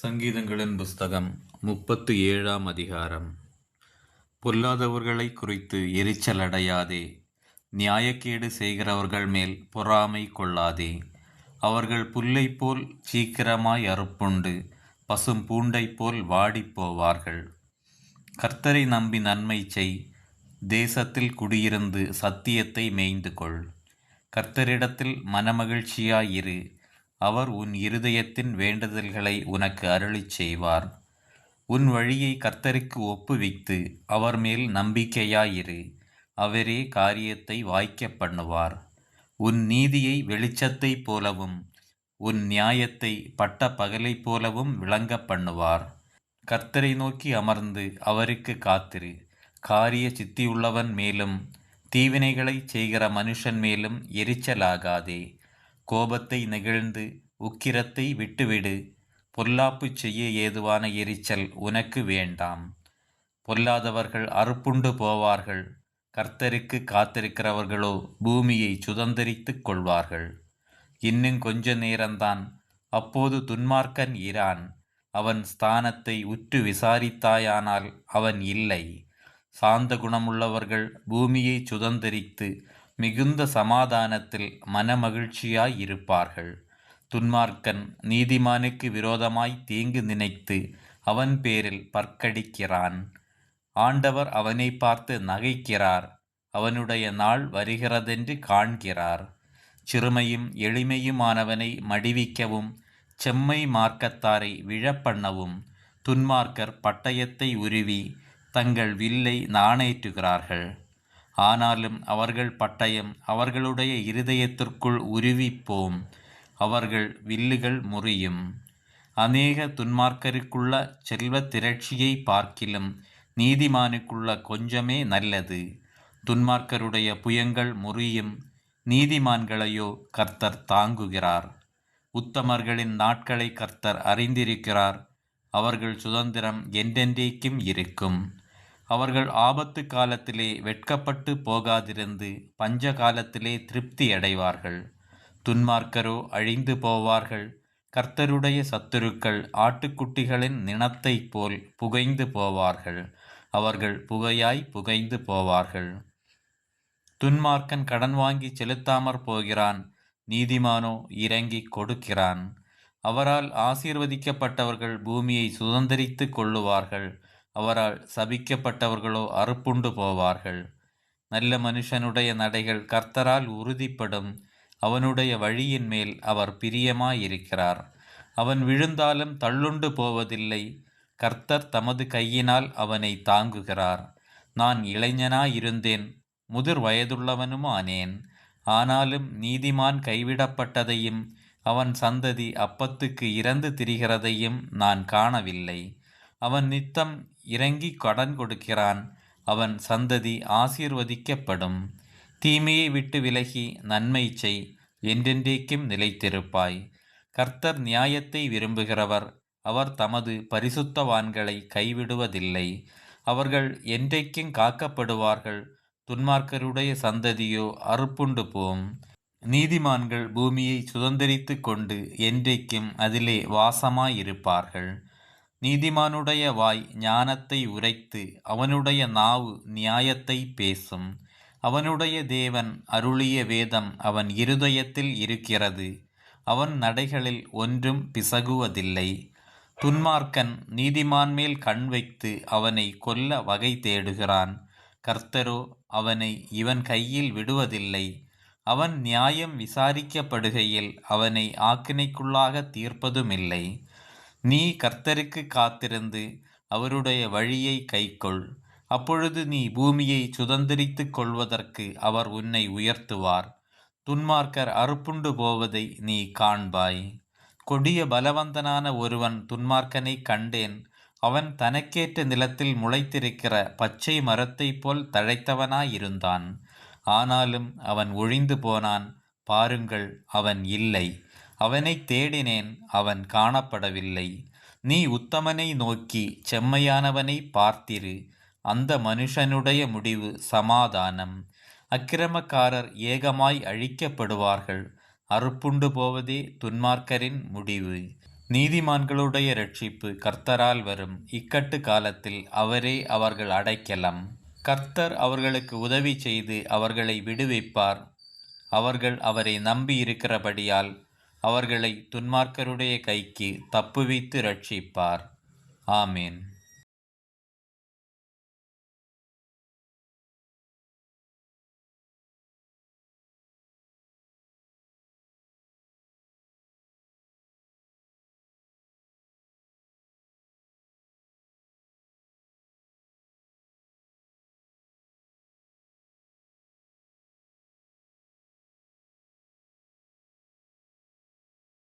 சங்கீதங்களின் புஸ்தகம் 37ஆம் அதிகாரம். பொல்லாதவர்களை குறித்து எரிச்சல் அடையாதே, நியாயக்கேடு செய்கிறவர்கள் மேல் பொறாமை கொள்ளாதே. அவர்கள் புல்லைப் போல் சீக்கிரமாய் அறுப்புண்டு பசும் பூண்டைப் போல் வாடிப்போவார்கள். கர்த்தரை நம்பி நன்மை செய், தேசத்தில் குடியிருந்து சத்தியத்தை மேய்ந்து கொள். கர்த்தரிடத்தில் மனமகிழ்ச்சியாயிரு, அவர் உன் இருதயத்தின் வேண்டுதல்களை உனக்கு அருளிச் செய்வார். உன் வழியை கர்த்தருக்கு ஒப்புவித்து அவர் மேல் நம்பிக்கையாயிரு, அவரே காரியத்தை வாய்க்கப் பண்ணுவார். உன் நீதியை வெளிச்சத்தைப் போலவும் உன் நியாயத்தை பட்ட பகலைப் போலவும் விளங்கப் பண்ணுவார். கர்த்தரை நோக்கி அமர்ந்து அவருக்கு காத்திரு. காரிய சித்தியுள்ளவன் மேலும் தீவினைகளைச் செய்கிற மனுஷன் மேலும் எரிச்சலாகாதே. கோபத்தை நெகிழ்ந்து உக்கிரத்தை விட்டுவிடு. பொல்லாப்பு செய்ய ஏதுவான எரிச்சல் உனக்கு வேண்டாம். பொல்லாதவர்கள் அறுப்புண்டு போவார்கள், கர்த்தருக்கு காத்திருக்கிறவர்களோ பூமியை சுதந்தரித்துக் கொள்வார்கள். இன்னும் கொஞ்ச நேரம்தான், அப்போது துன்மார்க்கன் இரான். அவன் ஸ்தானத்தை உற்று விசாரித்தாயானால் அவன் இல்லை. சாந்த குணமுள்ளவர்கள் பூமியை சுதந்தரித்து மிகுந்த சமாதானத்தில் மனமகிழ்ச்சியாயிருப்பார்கள். துன்மார்க்கன் நீதிமானுக்கு விரோதமாய் தீங்கு நினைத்து அவன் பேரில் பற்கடிக்கிறான். ஆண்டவர் அவனை பார்த்து நகைக்கிறார், அவனுடைய நாள் வருகிறதென்று காண்கிறார். சிறுமையும் எளிமையுமானவனை மடிவிக்கவும் செம்மை மார்க்கத்தாரை விழப்பண்ணவும் துன்மார்க்கர் பட்டயத்தை உருவி தங்கள் வில்லை நாணேற்றுகிறார்கள். ஆனாலும் அவர்கள் பட்டயம் அவர்களுடைய இருதயத்திற்குள் உருவிப்போம், அவர்கள் வில்லுகள் முறியும். அநேக துன்மார்க்கருக்குள்ள செல்வ திரட்சியை பார்க்கிலும் நீதிமானுக்குள்ள கொஞ்சமே நல்லது. துன்மார்க்கருடைய புயங்கள் முறியும், நீதிமான்களையோ கர்த்தர் தாங்குகிறார். உத்தமர்களின் நாட்களை கர்த்தர் அறிந்திருக்கிறார், அவர்கள் சுதந்திரம் என்றென்றைக்கும் இருக்கும். அவர்கள் ஆபத்து காலத்திலே வெட்கப்பட்டு போகாதிருந்து பஞ்ச காலத்திலே திருப்தி அடைவார்கள். துன்மார்க்கரோ அழிந்து போவார்கள். கர்த்தருடைய சத்துருக்கள் ஆட்டுக்குட்டிகளின் நிணத்தைப் போல் புகைந்து போவார்கள். அவர்கள் புகையாய் புகைந்து போவார்கள். துன்மார்க்கன் கடன் வாங்கி செலுத்தாமற் போகிறான், நீதிமானோ இறங்கி கொடுக்கிறான். அவரால் ஆசீர்வதிக்கப்பட்டவர்கள் பூமியை சுதந்தரித்து கொள்ளுவார்கள், அவரால் சபிக்கப்பட்டவர்களோ அறுப்புண்டு போவார்கள். நல்ல மனுஷனுடைய நடைகள் கர்த்தரால் உறுதிப்படும், அவனுடைய வழியின் மேல் அவர் பிரியமாயிருக்கிறார். அவன் விழுந்தாலும் தள்ளுண்டு போவதில்லை, கர்த்தர் தமது கையினால் அவனை தாங்குகிறார். நான் இளைஞனாயிருந்தேன், முதிர் வயதுள்ளவனுமானேன். ஆனாலும் நீதிமான் கைவிடப்பட்டதையும் அவன் சந்ததி அப்பத்துக்கு இறந்து திரிகிறதையும் நான் காணவில்லை. அவன் நித்தம் இறங்கி கடன் கொடுக்கிறான், அவன் சந்ததி ஆசீர்வதிக்கப்படும். தீமையை விட்டு விலகி நன்மை செய், என்றென்றைக்கும் நிலைத்திருப்பாய். கர்த்தர் நியாயத்தை விரும்புகிறவர், அவர் தமது பரிசுத்தவான்களை கைவிடுவதில்லை. அவர்கள் என்றைக்கும் காக்கப்படுவார்கள், துன்மார்க்கருடைய சந்ததியோ அறுப்புண்டு போம். நீதிமான்கள் பூமியை சுதந்தரித்து கொண்டு என்றைக்கும் அதிலே வாசமாயிருப்பார்கள். நீதிமானுடைய வாய் ஞானத்தை உரைத்து அவனுடைய நாவு நியாயத்தை பேசும். அவனுடைய தேவன் அருளிய வேதம் அவன் இருதயத்தில் இருக்கிறது, அவன் நடைகளில் ஒன்றும் பிசகுவதில்லை. துன்மார்க்கன் நீதிமான் மேல் கண் வைத்து அவனை கொல்ல வகை தேடுகிறான், கர்த்தரோ அவனை இவன் கையில் விடுவதில்லை. அவன் நியாயம் விசாரிக்கப்படுகையில் அவனை ஆக்கினைக்குள்ளாக தீர்ப்பதுமில்லை. நீ கர்த்தருக்கு காத்திருந்து அவருடைய வழியை கைக்கொள், அப்பொழுது நீ பூமியை சுதந்தரித்து கொள்வதற்கு அவர் உன்னை உயர்த்துவார். துன்மார்க்கர் அறுப்புண்டு போவதை நீ காண்பாய். கொடிய பலவந்தனான ஒருவன் துன்மார்க்கனை கண்டேன். அவன் தனக்கேற்ற நிலத்தில் முளைத்திருக்கிற பச்சை மரத்தைப் போல் தழைத்தவனாயிருந்தான். ஆனாலும் அவன் ஒழிந்து போனான், பாருங்கள், அவன் இல்லை. அவனை தேடினேன், அவன் காணப்படவில்லை. நீ உத்தமனை நோக்கி செம்மையானவனை பார்த்திரு, அந்த மனுஷனுடைய முடிவு சமாதானம். அக்கிரமக்காரர் ஏகமாய் அழிக்கப்படுவார்கள், அறுப்புண்டு போவதே துன்மார்க்கரின் முடிவு. நீதிமான்களுடைய இரட்சிப்பு கர்த்தரால் வரும். இக்கட்டு காலத்தில் அவரே அவர்கள் அடைக்கலம். கர்த்தர் அவர்களுக்கு உதவி செய்து அவர்களை விடுவிப்பார். அவர்கள் அவரை நம்பி இருக்கிறபடியால் அவர்களை துன்மார்க்கருடைய கைக்கு தப்புவித்து இரட்சிப்பார். ஆமேன்.